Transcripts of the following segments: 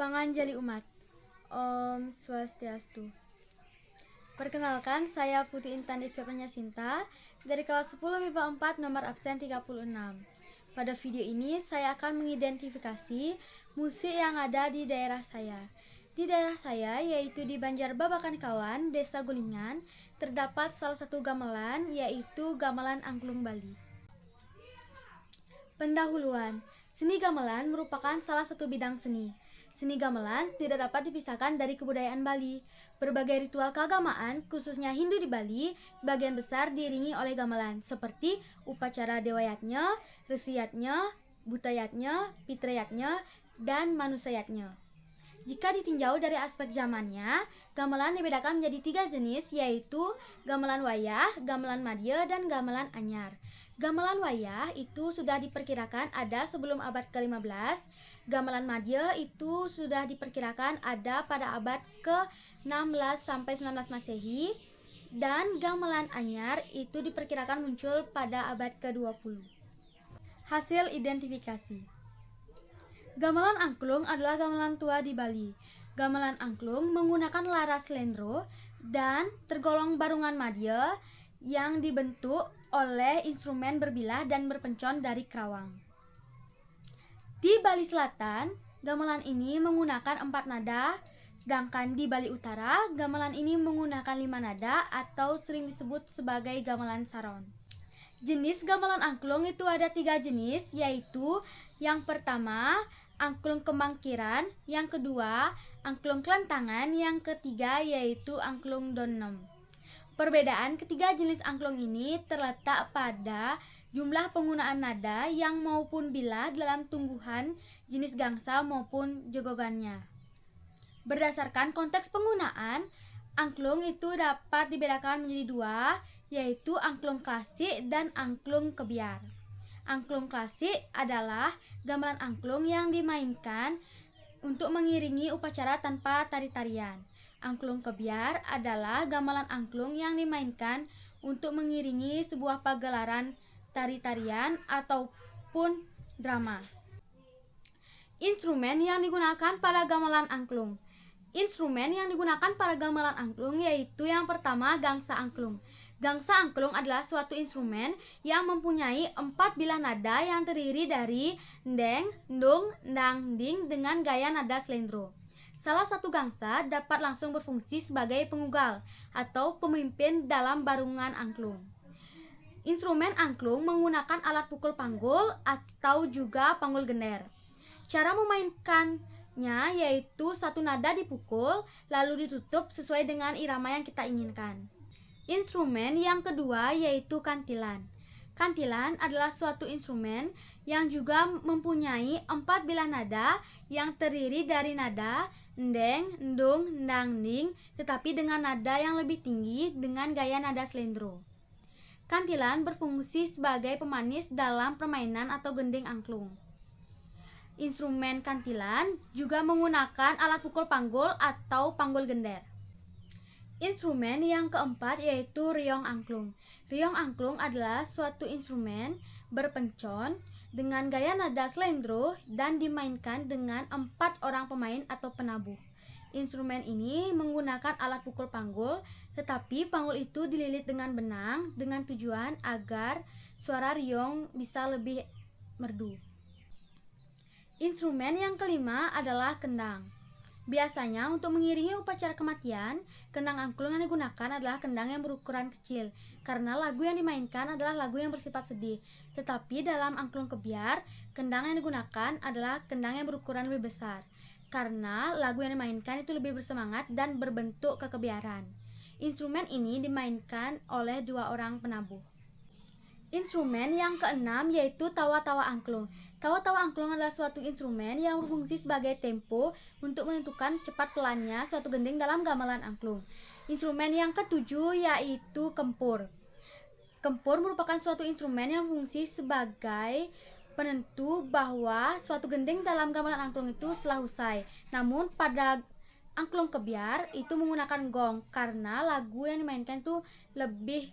Panganjali umat. Om Swastiastu. Perkenalkan, saya Putri Intan Devia Pranyasinta dari kelas 10 MIPA 4 nomor absen 36. Pada video ini saya akan mengidentifikasi musik yang ada di daerah saya. Di daerah saya, yaitu di Banjar Babakan Kawan, Desa Gulingan, terdapat salah satu gamelan, yaitu Gamelan Angklung Bali. Pendahuluan, seni gamelan merupakan salah satu bidang seni. Seni gamelan tidak dapat dipisahkan dari kebudayaan Bali. Berbagai ritual keagamaan, khususnya Hindu di Bali, sebagian besar diiringi oleh gamelan, seperti upacara dewayatnya, resiyatnya, butayatnya, pitrayatnya, dan manusayatnya. Jika ditinjau dari aspek zamannya, gamelan dibedakan menjadi 3 jenis, yaitu gamelan wayah, gamelan madya, dan gamelan anyar. Gamelan wayah itu sudah diperkirakan ada sebelum abad ke-15, gamelan madya itu sudah diperkirakan ada pada abad ke-16 sampai 19 Masehi, dan gamelan anyar itu diperkirakan muncul pada abad ke-20. Hasil identifikasi. Gamelan angklung adalah gamelan tua di Bali. Gamelan angklung menggunakan laras slendro dan tergolong barungan madya yang dibentuk oleh instrumen berbilah dan berpencon dari kerawang. Di Bali Selatan, gamelan ini menggunakan 4 nada, sedangkan di Bali Utara, gamelan ini menggunakan 5 nada atau sering disebut sebagai gamelan saron. Jenis gamelan angklung itu ada 3 jenis, yaitu yang pertama angklung kemangkiran, yang kedua angklung kelantangan, yang ketiga yaitu angklung donem. Perbedaan ketiga jenis angklung ini terletak pada jumlah penggunaan nada yang maupun bilah dalam tungguhan jenis gangsa maupun jogogannya. Berdasarkan konteks penggunaan, angklung itu dapat dibedakan menjadi 2, yaitu angklung klasik dan angklung kebiar. Angklung klasik adalah gamelan angklung yang dimainkan untuk mengiringi upacara tanpa tari-tarian. Angklung kebiar adalah gamelan angklung yang dimainkan untuk mengiringi sebuah pagelaran tari-tarian ataupun drama. Instrumen yang digunakan pada gamelan angklung. Instrumen yang digunakan pada gamelan angklung yaitu yang pertama gangsa angklung. Gangsa angklung adalah suatu instrumen yang mempunyai 4 bilah nada yang terdiri dari ndeng, ndung, ndang, ding dengan gaya nada slendro. Salah satu gangsa dapat langsung berfungsi sebagai pengugal atau pemimpin dalam barungan angklung. Instrumen angklung menggunakan alat pukul panggul atau juga panggul gender. Cara memainkannya yaitu satu nada dipukul lalu ditutup sesuai dengan irama yang kita inginkan. Instrumen yang kedua yaitu kantilan. Kantilan adalah suatu instrumen yang juga mempunyai 4 bilah nada yang terdiri dari nada ndeng, ndung, ndang, ding, tetapi dengan nada yang lebih tinggi dengan gaya nada slendro. Kantilan berfungsi sebagai pemanis dalam permainan atau gending angklung. Instrumen kantilan juga menggunakan alat pukul panggul atau panggul gender. Instrumen yang keempat yaitu riong angklung. Riong angklung adalah suatu instrumen berpencon dengan gaya nada slendro dan dimainkan dengan 4 orang pemain atau penabuh. Instrumen ini menggunakan alat pukul panggul, tetapi panggul itu dililit dengan benang dengan tujuan agar suara riong bisa lebih merdu. Instrumen yang kelima adalah kendang. Biasanya untuk mengiringi upacara kematian, kendang angklung yang digunakan adalah kendang yang berukuran kecil karena lagu yang dimainkan adalah lagu yang bersifat sedih. Tetapi dalam angklung kebiar, kendang yang digunakan adalah kendang yang berukuran lebih besar karena lagu yang dimainkan itu lebih bersemangat dan berbentuk kekebiaran. Instrumen ini dimainkan oleh 2 orang penabuh. Instrumen yang keenam yaitu tawa-tawa angklung. Tawa-tawa angklung adalah suatu instrumen yang berfungsi sebagai tempo untuk menentukan cepat pelannya suatu gending dalam gamelan angklung. Instrumen yang ketujuh yaitu kempur. Kempur merupakan suatu instrumen yang berfungsi sebagai penentu bahwa suatu gending dalam gamelan angklung itu telah usai. Namun pada angklung kebiar itu menggunakan gong karena lagu yang dimainkan itu lebih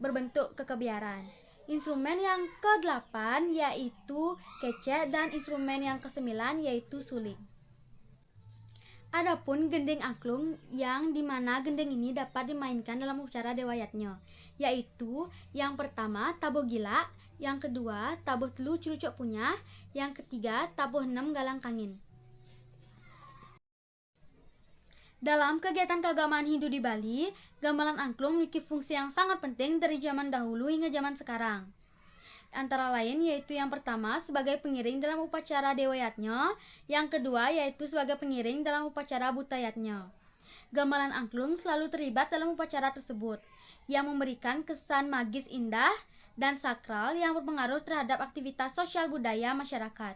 berbentuk kekebiaran. Instrumen yang ke-8 yaitu kecek dan instrumen yang ke-9 yaitu suling. Adapun gending angklung yang dimana gending ini dapat dimainkan dalam upacara Dewa Yatnya, yaitu yang pertama tabuh gila, yang kedua tabuh telu curucuk punyah, yang ketiga tabuh 6 galang kangin. Dalam kegiatan keagamaan Hindu di Bali, gamelan angklung memiliki fungsi yang sangat penting dari zaman dahulu hingga zaman sekarang. Antara lain yaitu yang pertama sebagai pengiring dalam upacara Dewa Yatnya, yang kedua yaitu sebagai pengiring dalam upacara Buta Yatnya. Gamelan angklung selalu terlibat dalam upacara tersebut, yang memberikan kesan magis indah dan sakral yang berpengaruh terhadap aktivitas sosial budaya masyarakat.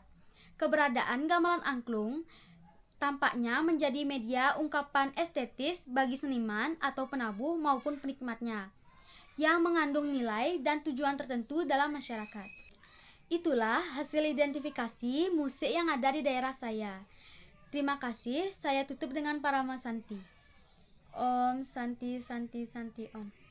Keberadaan gamelan angklung tampaknya menjadi media ungkapan estetis bagi seniman atau penabuh maupun penikmatnya, yang mengandung nilai dan tujuan tertentu dalam masyarakat. Itulah hasil identifikasi musik yang ada di daerah saya. Terima kasih, saya tutup dengan Parama Santi. Om Santi Santi Santi Om.